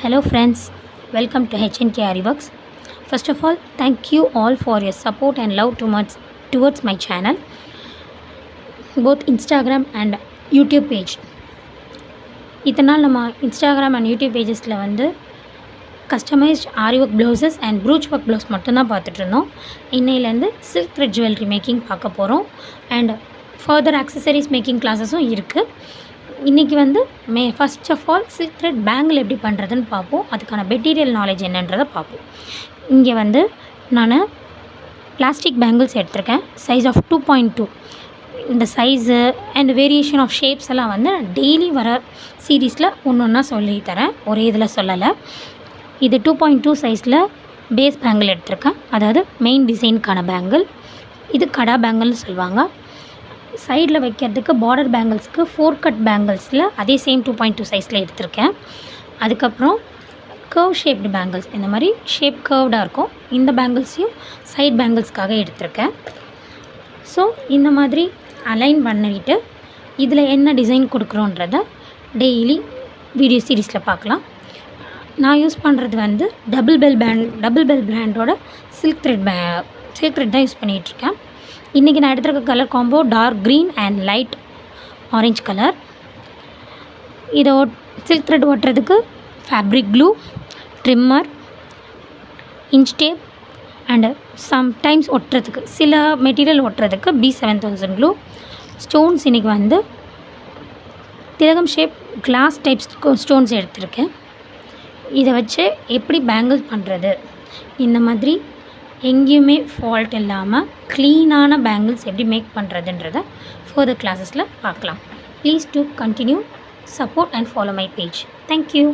Hello friends, welcome to HNK Ariworks. First of all, thank you all for your support and love towards my channel, both Instagram and YouTube page. இதனால் நம்ம Instagram and YouTube pagesல வந்து customized aari work blouses and brooch work blouse மட்டும்தான் பார்த்துட்ருந்தோம். இன்னையிலேருந்து silk thread jewellery making பார்க்க போகிறோம் and further accessories making கிளாஸஸும் இருக்குது. இன்றைக்கி வந்து first of all silk thread bangle எப்படி பண்ணுறதுன்னு பார்ப்போம். அதுக்கான மெட்டீரியல் நாலேஜ் என்னன்றதை பார்ப்போம். இங்கே வந்து நான் பிளாஸ்டிக் பேங்கிள்ஸ் எடுத்திருக்கேன், சைஸ் ஆஃப் 2.2. இந்த size and variation of shapes எல்லாம் வந்து நான் டெய்லி வர சீரீஸில் ஒன்று ஒன்றா சொல்லித்தரேன், ஒரே இதில் சொல்லலை. இது 2.2 சைஸில் பேஸ் பேங்கிள் எடுத்திருக்கேன், அதாவது மெயின் டிசைனுக்கான பேங்கிள். இது கடா பேங்கிள்னு சொல்லுவாங்க. சைடில் வைக்கிறதுக்கு பார்டர் பேங்கிள்ஸ்க்கு 4 கட் பேங்கிள்ஸில் அதே சேம் 2.2 சைஸில் எடுத்திருக்கேன். அதுக்கப்புறம் கர்வ் ஷேப்டு பேங்கிள்ஸ், இந்த மாதிரி ஷேப் கர்வ்டாக இருக்கும், இந்த பேங்கிள்ஸையும் சைட் பேங்கிள்ஸ்க்காக எடுத்திருக்கேன். ஸோ இந்த மாதிரி அலைன் பண்ணிவிட்டு இதில் என்ன டிசைன் கொடுக்குறோன்றத டெய்லி வீடியோ சீரீஸில் பார்க்கலாம். நான் யூஸ் பண்ணுறது வந்து டபுள் பெல் பிராண்டோட சில்க் த்ரெட் தான் யூஸ் பண்ணிகிட்ருக்கேன். இன்றைக்கி நான் எடுத்துருக்க colour combo dark green and light orange colour. இதை சில்க் த்ரெட் ஒட்டுறதுக்கு fabric glue, trimmer, inch tape and sometimes ஒட்டுறதுக்கு சில மெட்டீரியல் ஒட்டுறதுக்கு B7000 க்ளூ. ஸ்டோன்ஸ் இன்றைக்கி வந்து திலகம் ஷேப் கிளாஸ் டைப் ஸ்டோன்ஸ் எடுத்திருக்கேன். இதை வச்சு எப்படி பேங்கிள் பண்ணுறது, இந்த மாதிரி எங்கேயுமே ஃபால்ட் இல்லாமல் க்ளீனான பேங்கிள்ஸ் எப்படி மேக் பண்ணுறதுன்றதை ஃபர்தர் கிளாஸஸில் பார்க்கலாம். Please to continue support and follow my page. Thank you.